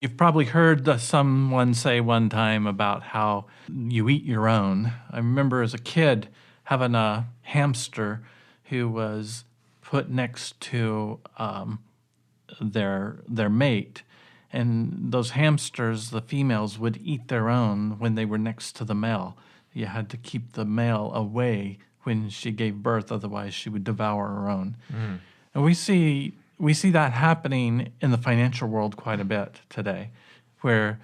You've probably heard someone say one time about how you eat your own. I remember as a kid having a hamster who was put next to their mate, and those hamsters, the females, would eat their own when they were next to the male. You had to keep the male away when she gave birth, otherwise she would devour her own. And we see that happening in the financial world quite a bit today, where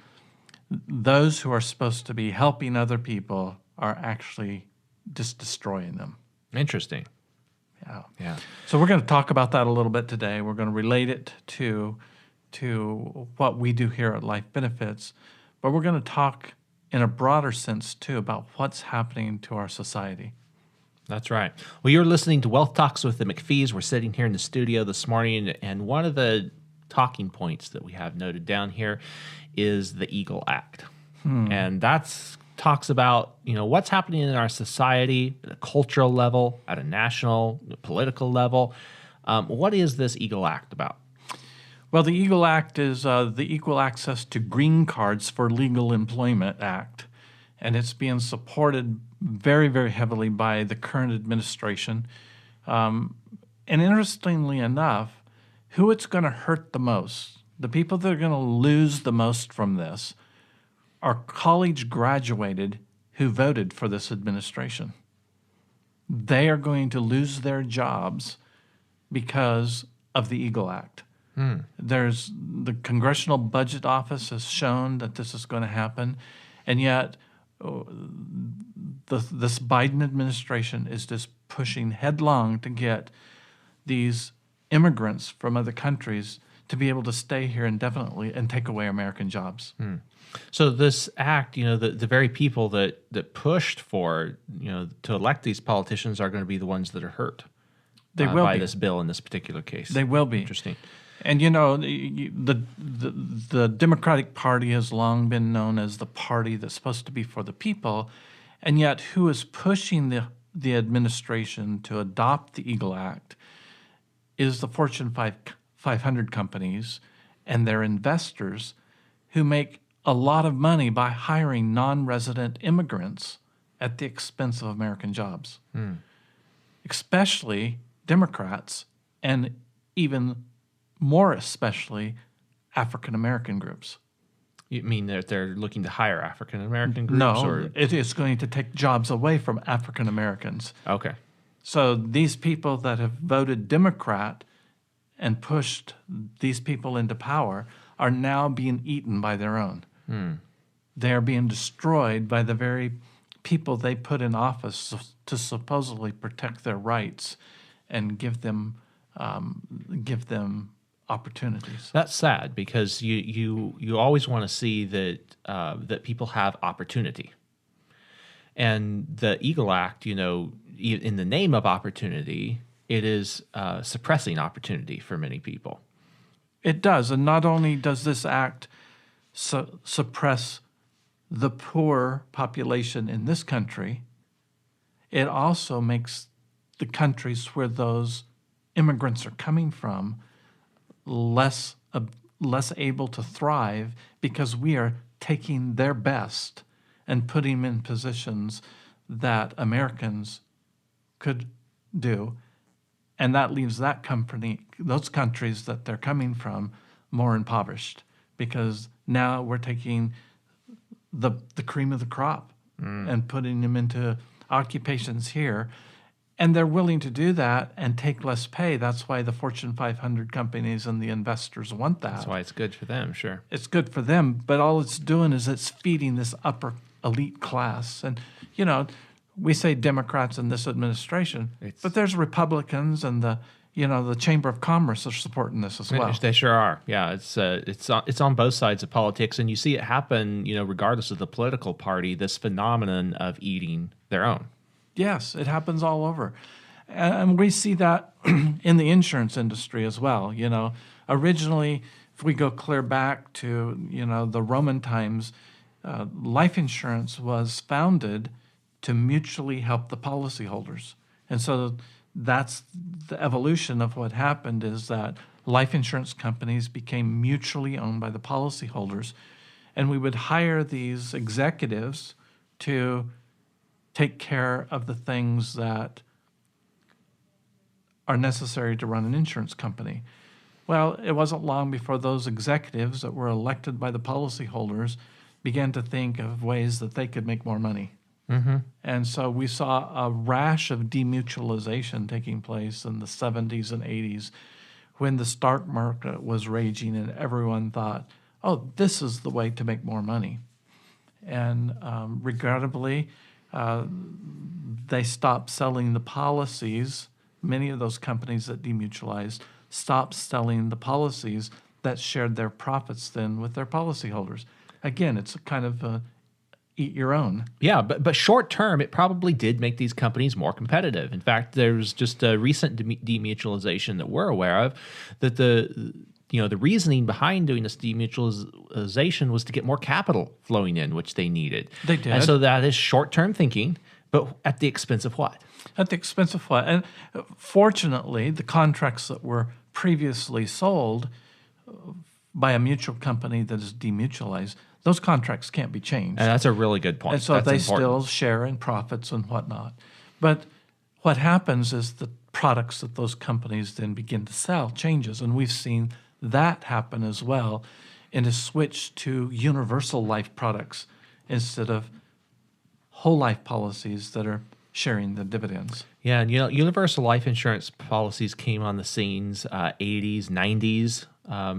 those who are supposed to be helping other people are actually just destroying them. Interesting. Yeah. Yeah. So we're going to talk about that a little bit today. We're going to relate it to what we do here at Life Benefits, but we're going to talk in a broader sense too about what's happening to our society. That's right. Well, you're listening to Wealth Talks with the McPhees. We're sitting here in the studio this morning, and one of the talking points that we have noted down here is the Eagle Act. And that's talks about, what's happening in our society at a cultural level, at a national, political level. What is this Eagle Act about? Well, the Eagle Act is the Equal Access to Green Cards for Legal Employment Act, and it's being supported very, very heavily by the current administration. And interestingly enough, who it's going to hurt the most, the people that are going to lose the most from this, are college graduated who voted for this administration. They are going to lose their jobs because of the Eagle Act. There's the Congressional Budget Office has shown that this is going to happen, and yet this Biden administration is just pushing headlong to get these immigrants from other countries to be able to stay here indefinitely and take away American jobs. So this act, the very people that pushed for, to elect these politicians are going to be the ones that are hurt They will by be. this bill in this particular case. They will be. Interesting. And the Democratic Party has long been known as the party that's supposed to be for the people, and yet who is pushing the administration to adopt the Eagle Act is the Fortune 500 companies and their investors who make a lot of money by hiring non-resident immigrants at the expense of American jobs, especially Democrats, and even more especially African-American groups. You mean that they're looking to hire African-American groups? No, Or? it is going to take jobs away from African-Americans. Okay. So these people that have voted Democrat and pushed these people into power are now being eaten by their own. They are being destroyed by the very people they put in office to supposedly protect their rights and give them opportunities. That's sad because you always want to see that that people have opportunity. And the Eagle Act, in the name of opportunity, it is suppressing opportunity for many people. It does, and not only does this act suppress the poor population in this country, it also makes the countries where those immigrants are coming from less able to thrive because we are taking their best and putting them in positions that Americans could do, and that leaves those countries that they're coming from more impoverished because now we're taking the cream of the crop and putting them into occupations here. And they're willing to do that and take less pay. That's why the Fortune 500 companies and the investors want that. That's why it's good for them, sure. It's good for them, but all it's doing is it's feeding this upper elite class. And, we say Democrats in this administration, but there's Republicans and the Chamber of Commerce are supporting this as well. They sure are. Yeah, it's on both sides of politics, and you see it happen, regardless of the political party, this phenomenon of eating their own. Yes, it happens all over. And we see that in the insurance industry as well. Originally, if we go clear back to, the Roman times, life insurance was founded to mutually help the policyholders. And so that's the evolution of what happened is that life insurance companies became mutually owned by the policyholders, and we would hire these executives to take care of the things that are necessary to run an insurance company. Well, it wasn't long before those executives that were elected by the policyholders began to think of ways that they could make more money. And so we saw a rash of demutualization taking place in the 70s and 80s when the stock market was raging and everyone thought, oh, this is the way to make more money. And regrettably, they stopped selling the policies. Many of those companies that demutualized stopped selling the policies that shared their profits then with their policyholders. Again, it's a kind of eat your own. Yeah, but short term, it probably did make these companies more competitive. In fact, there's just a recent demutualization that we're aware of that the reasoning behind doing this demutualization was to get more capital flowing in, which they needed. They did. And so that is short term thinking, but at the expense of what? At the expense of what? And fortunately, the contracts that were previously sold by a mutual company that is demutualized, those contracts can't be changed. And that's a really good point. And so That's they important. still share in profits and whatnot. But what happens is the products that those companies then begin to sell changes. And we've seen that happen as well in a switch to universal life products instead of whole life policies that are sharing the dividends. Yeah, and universal life insurance policies came on the scenes 80s, 90s,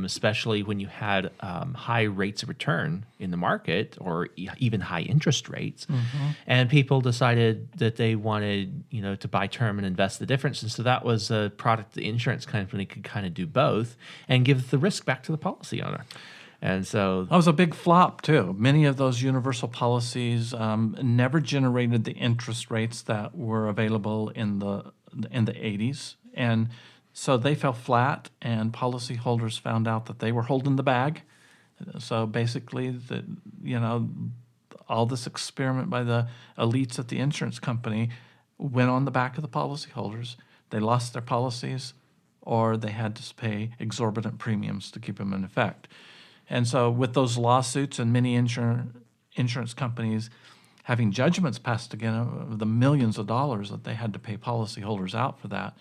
especially when you had high rates of return in the market or even high interest rates. And people decided that they wanted, to buy term and invest the difference. And so that was a product the insurance company could kind of do both and give the risk back to the policy owner. And so that was a big flop too. Many of those universal policies never generated the interest rates that were available in the 80s, and so they fell flat. And policyholders found out that they were holding the bag. So basically, all this experiment by the elites at the insurance company went on the back of the policyholders. They lost their policies, or they had to pay exorbitant premiums to keep them in effect. And so with those lawsuits and many insurance companies having judgments passed again of the millions of dollars that they had to pay policyholders out for that,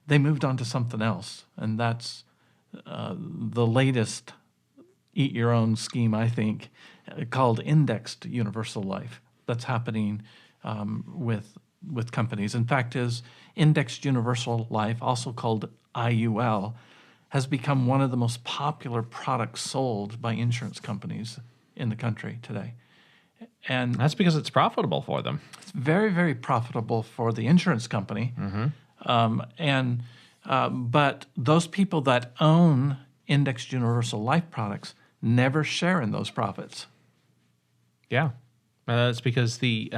they moved on to something else. And that's the latest eat-your-own scheme, I think, called indexed universal life. That's happening with companies. In fact, is indexed universal life, also called IUL, has become one of the most popular products sold by insurance companies in the country today. And that's because it's profitable for them. It's very, very profitable for the insurance company. But those people that own indexed universal life products never share in those profits. Yeah. That's because the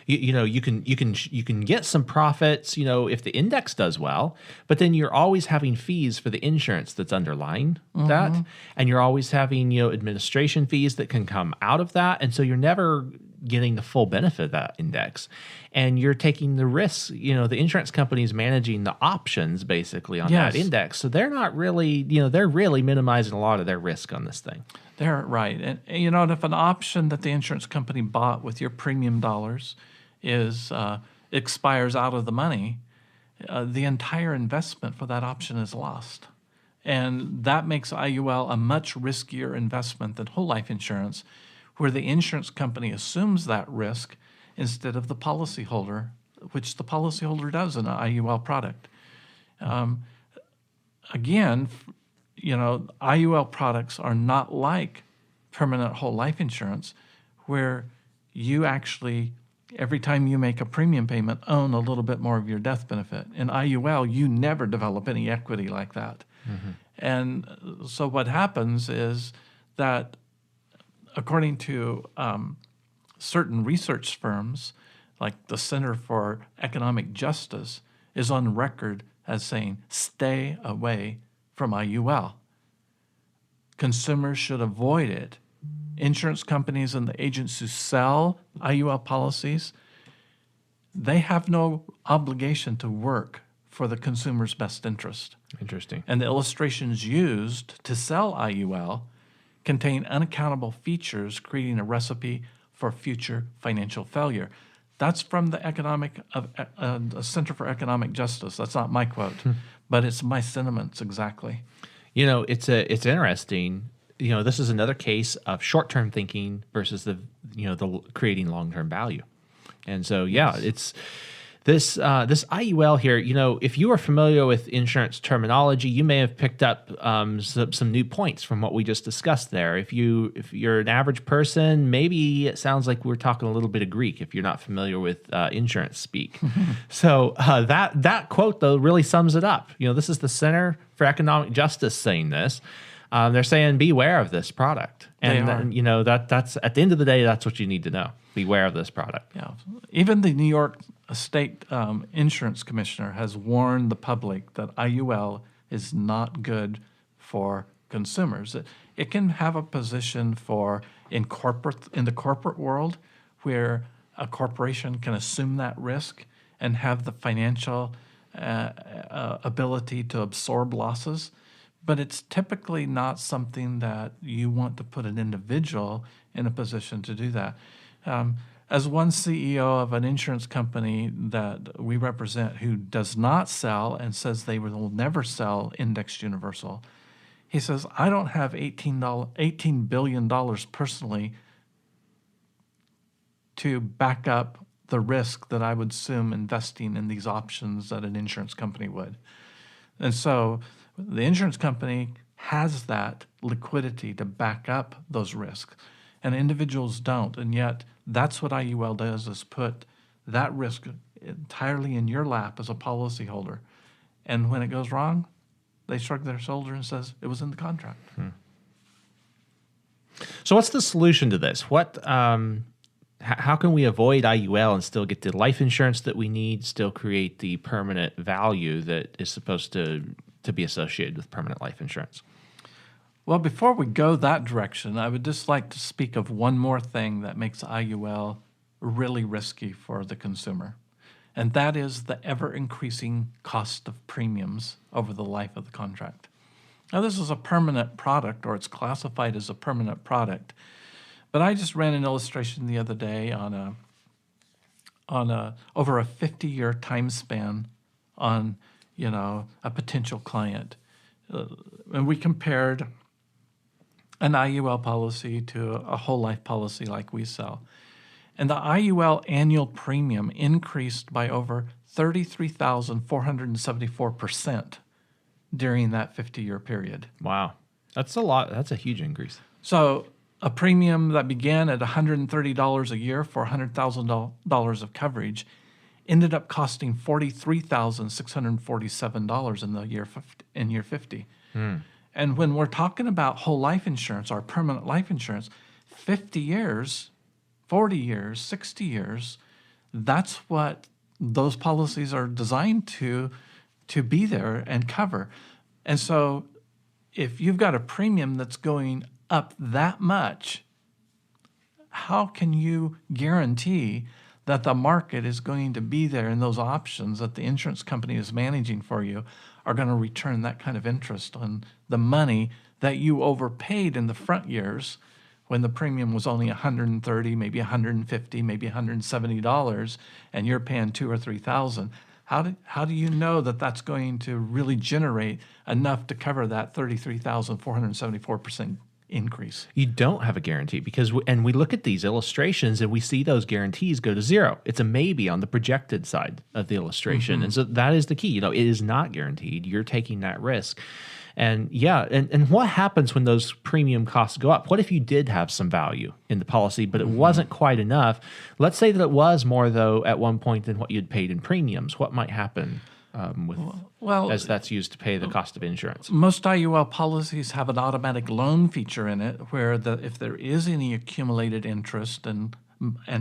you can get some profits if the index does well, but then you're always having fees for the insurance that's underlying that, and you're always having administration fees that can come out of that, and so you're never getting the full benefit of that index, and you're taking the risks. The insurance company is managing the options basically on that index, so they're not really they're really minimizing a lot of their risk on this thing. They're right. And if an option that the insurance company bought with your premium dollars expires out of the money, the entire investment for that option is lost. And that makes IUL a much riskier investment than whole life insurance, where the insurance company assumes that risk instead of the policyholder, which the policyholder does in an IUL product. Again, IUL products are not like permanent whole life insurance, where you actually, every time you make a premium payment, own a little bit more of your death benefit. In IUL, you never develop any equity like that. And so what happens is that, according to certain research firms, like the Center for Economic Justice, is on record as saying, stay away from IUL. Consumers should avoid it. Insurance companies and the agents who sell IUL policies, they have no obligation to work for the consumer's best interest. Interesting. And the illustrations used to sell IUL contain unaccountable features, creating a recipe for future financial failure. That's from the Center for Economic Justice. That's not my quote, but it's my sentiments exactly. It's interesting. This is another case of short-term thinking versus the creating long-term value. And so, it's this IUL here. If you are familiar with insurance terminology, you may have picked up some new points from what we just discussed there. If you're an average person, maybe it sounds like we're talking a little bit of Greek if you're not familiar with insurance speak. So that quote though really sums it up. This is the Center for Economic Justice saying this. They're saying beware of this product, and that's at the end of the day, that's what you need to know. Beware of this product. Yeah, even the New York State Insurance Commissioner has warned the public that IUL is not good for consumers. It can have a position in the corporate world, where a corporation can assume that risk and have the financial ability to absorb losses. But it's typically not something that you want to put an individual in a position to do that. As one CEO of an insurance company that we represent who does not sell and says they will never sell indexed universal, he says, I don't have $18 billion personally to back up the risk that I would assume investing in these options that an insurance company would. And so the insurance company has that liquidity to back up those risks, and individuals don't. And yet that's what IUL does, is put that risk entirely in your lap as a policyholder. And when it goes wrong, they shrug their shoulder and says it was in the contract. So what's the solution to this? How can we avoid IUL and still get the life insurance that we need, still create the permanent value that is supposed to be associated with permanent life insurance? Well, before we go that direction, I would just like to speak of one more thing that makes IUL really risky for the consumer, and that is the ever-increasing cost of premiums over the life of the contract. Now, this is a permanent product, or it's classified as a permanent product, but I just ran an illustration the other day on over a 50-year time span on a potential client, and we compared an IUL policy to a whole life policy like we sell. And the IUL annual premium increased by over 33,474% during that 50-year period. Wow. That's a lot. That's a huge increase. So a premium that began at $130 a year for $100,000 of coverage ended up costing $43,647 in year 50. And when we're talking about whole life insurance, our permanent life insurance, 50 years, 40 years, 60 years, that's what those policies are designed to be there and cover. And so if you've got a premium that's going up that much, how can you guarantee that the market is going to be there and those options that the insurance company is managing for you are going to return that kind of interest on the money that you overpaid in the front years when the premium was only $130, maybe $150, maybe $170, and you're paying $2,000 or $3,000? How do you know that that's going to really generate enough to cover that 33,474% increase? You don't have a guarantee because we look at these illustrations and we see those guarantees go to zero. It's a maybe on the projected side of the illustration. And so that is the key. It is not guaranteed. You're taking that risk. And and what happens when those premium costs go up? What if you did have some value in the policy, but it wasn't quite enough? Let's say that it was more, though, at one point than what you'd paid in premiums. What might happen as that's used to pay the cost of insurance? Most IUL policies have an automatic loan feature in it where if there is any accumulated interest and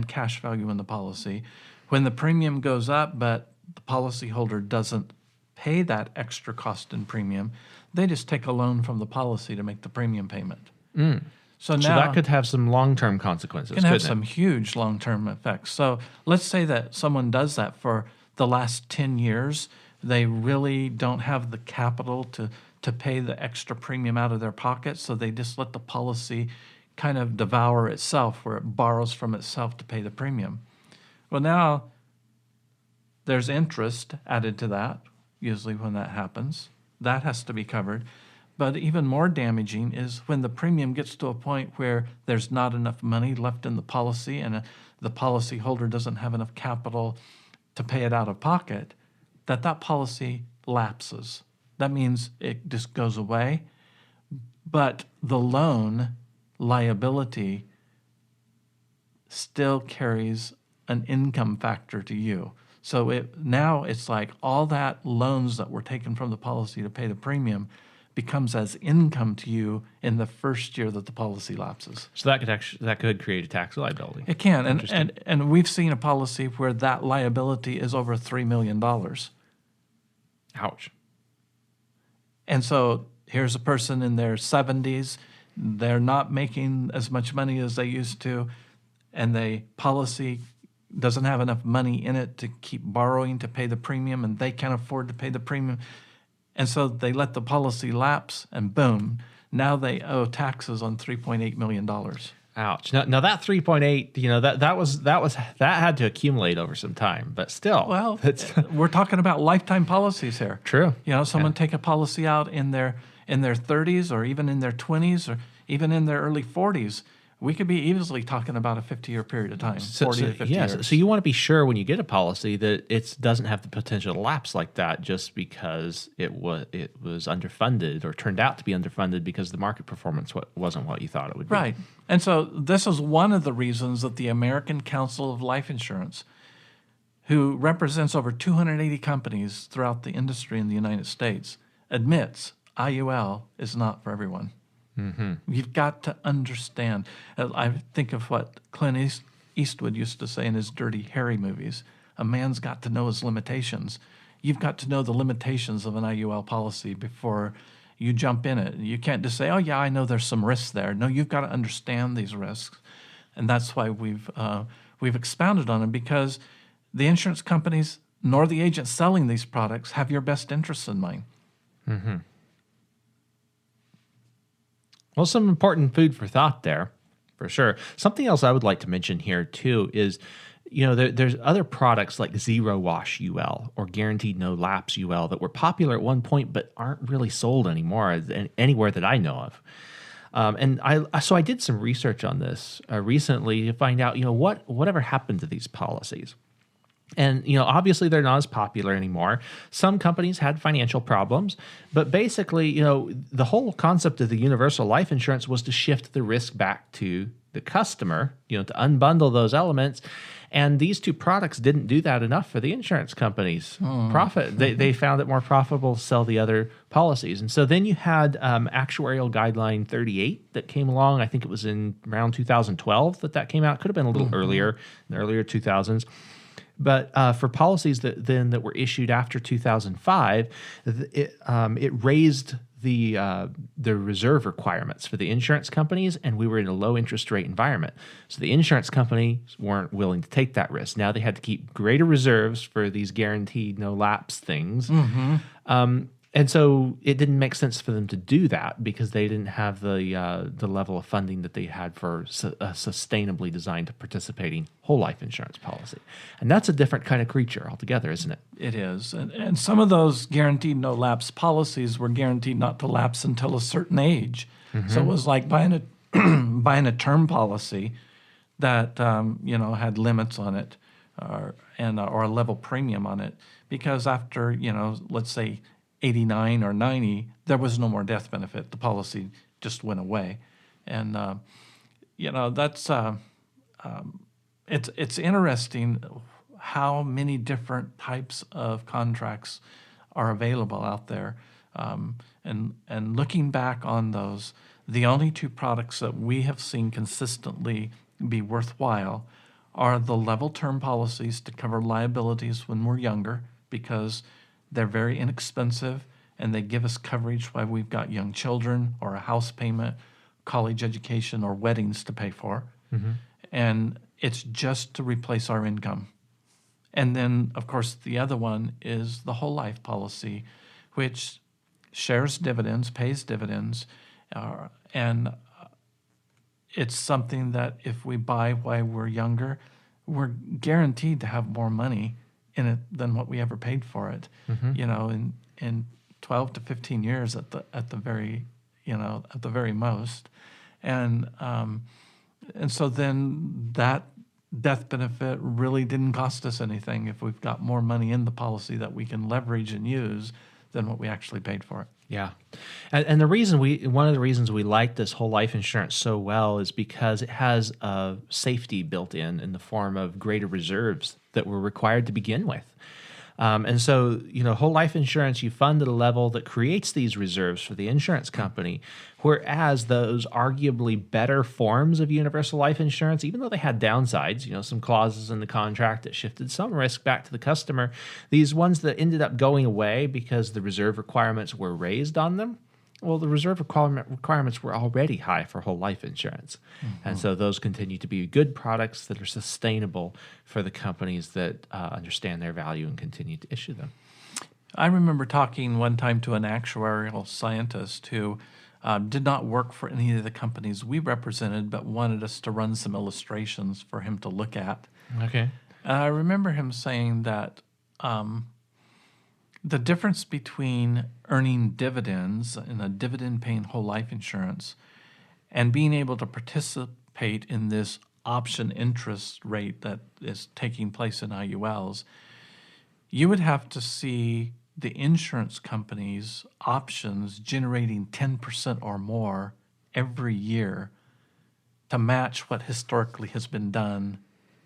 cash value in the policy, when the premium goes up but the policyholder doesn't pay that extra cost in premium, they just take a loan from the policy to make the premium payment. So that could have some long-term consequences. Can have some huge long-term effects. So let's say that someone does that for the last 10 years, they really don't have the capital to pay the extra premium out of their pocket, so they just let the policy kind of devour itself, where it borrows from itself to pay the premium. Well, now there's interest added to that, usually when that happens. That has to be covered. But even more damaging is when the premium gets to a point where there's not enough money left in the policy and the policyholder doesn't have enough capital to pay it out of pocket, that policy lapses. That means it just goes away. But the loan liability still carries an income factor to you. So now it's like all that loans that were taken from the policy to pay the premium becomes as income to you in the first year that the policy lapses. So that could create a tax liability. It can, and we've seen a policy where that liability is over $3 million. Ouch. And so here's a person in their 70s. They're not making as much money as they used to, and the policy doesn't have enough money in it to keep borrowing to pay the premium, and they can't afford to pay the premium. And so they let the policy lapse, and boom, now they owe taxes on $3.8 million. Ouch. Now that 3.8, that had to accumulate over some time, but still. Well, we're talking about lifetime policies here. True. Someone take a policy out in their 30s or even in their 20s or even in their early 40s. We could be easily talking about a 50-year period of time, 40 to 50 years. So you want to be sure when you get a policy that it doesn't have the potential to lapse like that just because it was underfunded or turned out to be underfunded because the market performance wasn't what you thought it would be. Right. And so this is one of the reasons that the American Council of Life Insurance, who represents over 280 companies throughout the industry in the United States, admits IUL is not for everyone. Mm-hmm. You've got to understand. I think of what Clint Eastwood used to say in his Dirty Harry movies. A man's got to know his limitations. You've got to know the limitations of an IUL policy before you jump in it. You can't just say, oh, yeah, I know there's some risks there. No, you've got to understand these risks. And that's why we've expounded on it, because the insurance companies nor the agents selling these products have your best interests in mind. Mm-hmm. Well, some important food for thought there, for sure. Something else I would like to mention here, too, is, there's other products like Zero Wash UL or Guaranteed No Lapse UL that were popular at one point but aren't really sold anymore anywhere that I know of. And I did some research on this recently to find out, whatever happened to these policies. And, obviously they're not as popular anymore. Some companies had financial problems, but basically, the whole concept of the universal life insurance was to shift the risk back to the customer, to unbundle those elements. And these two products didn't do that enough for the insurance companies' profit. They found it more profitable to sell the other policies. And so then you had Actuarial Guideline 38 that came along. I think it was in around 2012 that came out. It could have been a little earlier, in the earlier 2000s. But for policies that were issued after 2005, it raised the reserve requirements for the insurance companies, and we were in a low interest rate environment. So the insurance companies weren't willing to take that risk. Now they had to keep greater reserves for these guaranteed no lapse things. Mm-hmm. And so it didn't make sense for them to do that because they didn't have the level of funding that they had for a sustainably designed participating whole life insurance policy. And that's a different kind of creature altogether, isn't it? It is. And some of those guaranteed no lapse policies were guaranteed not to lapse until a certain age. Mm-hmm. So it was like buying a term policy that had limits on it or a level premium on it, because after, let's say 89 or 90, there was no more death benefit. The policy just went away. And, that's, it's interesting how many different types of contracts are available out there. And looking back on those, the only two products that we have seen consistently be worthwhile are the level term policies to cover liabilities when we're younger, because they're very inexpensive and they give us coverage while we've got young children or a house payment, college education, or weddings to pay for. Mm-hmm. And it's just to replace our income. And then, of course, the other one is the whole life policy, which shares dividends, pays dividends, and it's something that if we buy while we're younger, we're guaranteed to have more money in it than what we ever paid for it. In 12 to 15 years at the very most, and so then that death benefit really didn't cost us anything if we've got more money in the policy that we can leverage and use than what we actually paid for it. Yeah. And one of the reasons we like this whole life insurance so well is because it has a safety built in the form of greater reserves that were required to begin with. And so, whole life insurance, you fund at a level that creates these reserves for the insurance company, whereas those arguably better forms of universal life insurance, even though they had downsides, some clauses in the contract that shifted some risk back to the customer, these ones that ended up going away because the reserve requirements were raised on them, well, the reserve requirements were already high for whole life insurance. And so those continue to be good products that are sustainable for the companies that understand their value and continue to issue them. I remember talking one time to an actuarial scientist who did not work for any of the companies we represented, but wanted us to run some illustrations for him to look at. Okay. And I remember him saying that the difference between earning dividends in a dividend-paying whole life insurance and being able to participate in this option interest rate that is taking place in IULs, you would have to see the insurance companies' options generating 10% or more every year to match what historically has been done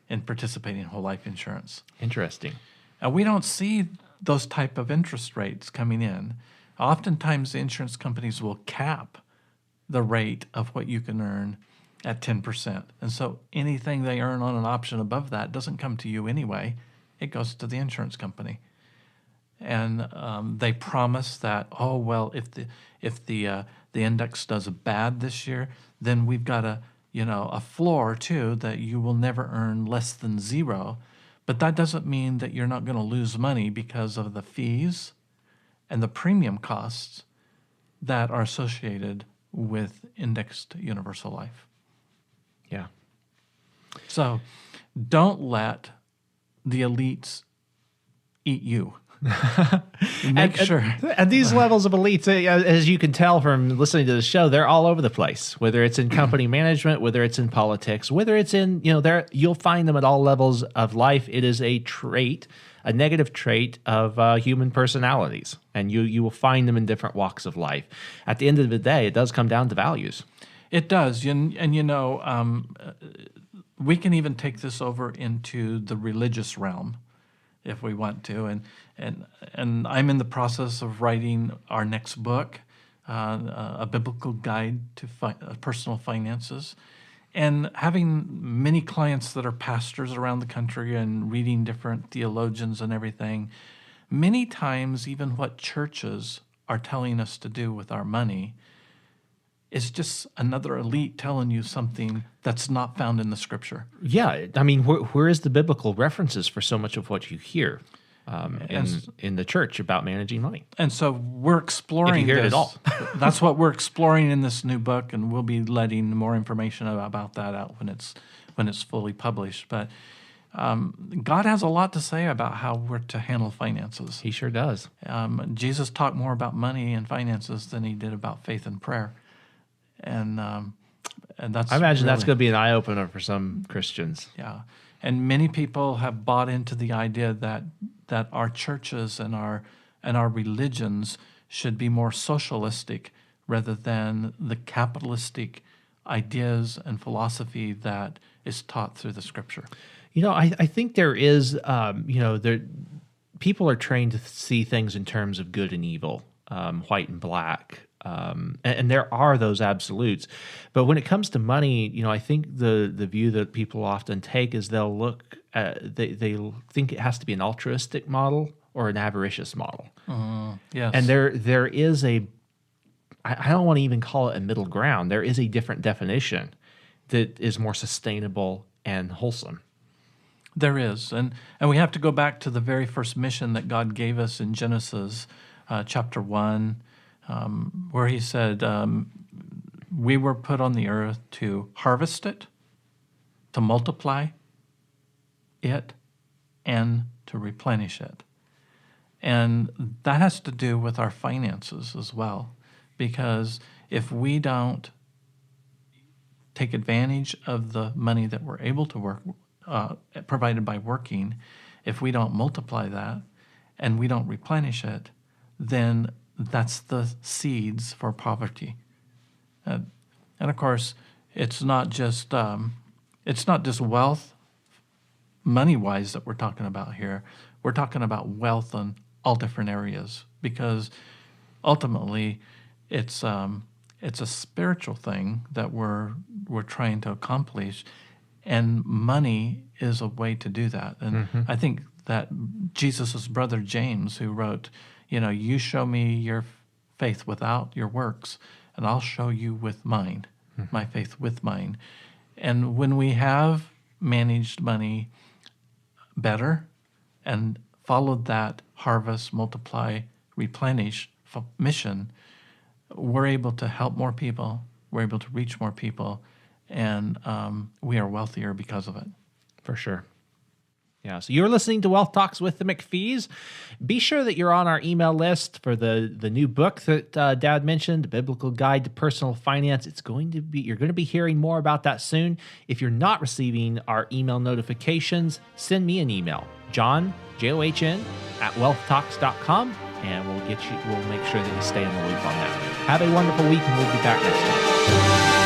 in participating in whole life insurance. Interesting. And we don't see those type of interest rates coming in. Oftentimes, the insurance companies will cap the rate of what you can earn at 10%. And so anything they earn on an option above that doesn't come to you anyway. It goes to the insurance company. And they promise that, if the index does bad this year, then we've got a floor too that you will never earn less than zero. But that doesn't mean that you're not going to lose money because of the fees and the premium costs that are associated with indexed universal life. Yeah. So don't let the elites eat you. Make sure. At these levels of elites, as you can tell from listening to the show, they're all over the place. Whether it's in company management, whether it's in politics, whether it's in you'll find them at all levels of life. It is a negative trait of human personalities, and you will find them in different walks of life. At the end of the day, it does come down to values. It does, and we can even take this over into the religious realm if we want to. And I'm in the process of writing our next book, a biblical guide to personal finances, and having many clients that are pastors around the country and reading different theologians and everything. Many times, even what churches are telling us to do with our money is just another elite telling you something that's not found in the scripture. Yeah, I mean, where is the biblical references for so much of what you hear in the church about managing money? And so we're exploring if you hear this. It at all. That's what we're exploring in this new book, and we'll be letting more information about that out when it's fully published. But God has a lot to say about how we're to handle finances. He sure does. Jesus talked more about money and finances than he did about faith and prayer. And that's I imagine that's going to be an eye-opener for some Christians. Yeah. And many people have bought into the idea that our churches and our religions should be more socialistic rather than the capitalistic ideas and philosophy that is taught through the scripture. I think there is, people are trained to see things in terms of good and evil, white and black. And there are those absolutes. But when it comes to money, I think the view that people often take is they'll look at, they think it has to be an altruistic model or an avaricious model. Yes. And there is I don't want to even call it a middle ground. There is a different definition that is more sustainable and wholesome. There is, and we have to go back to the very first mission that God gave us in Genesis chapter 1, where he said, we were put on the earth to harvest it, to multiply it, and to replenish it. And that has to do with our finances as well, because if we don't take advantage of the money that we're able to work, provided by working, if we don't multiply that and we don't replenish it, then that's the seeds for poverty. And of course, it's not just wealth, money-wise, that we're talking about here. We're talking about wealth in all different areas, because ultimately, it's a spiritual thing that we're trying to accomplish, and money is a way to do that. And I think that Jesus' brother James, who wrote, you show me your faith without your works, and I'll show you with mine, my faith with mine. And when we have managed money better and followed that harvest, multiply, replenish mission, we're able to help more people, we're able to reach more people, and we are wealthier because of it. For sure. Yeah, so you're listening to Wealth Talks with the McPhees. Be sure that you're on our email list for the new book that Dad mentioned, The Biblical Guide to Personal Finance. You're going to be hearing more about that soon. If you're not receiving our email notifications, send me an email, John, John, @wealthtalks.com, and we'll make sure that you stay in the loop on that. Have a wonderful week, and we'll be back next week.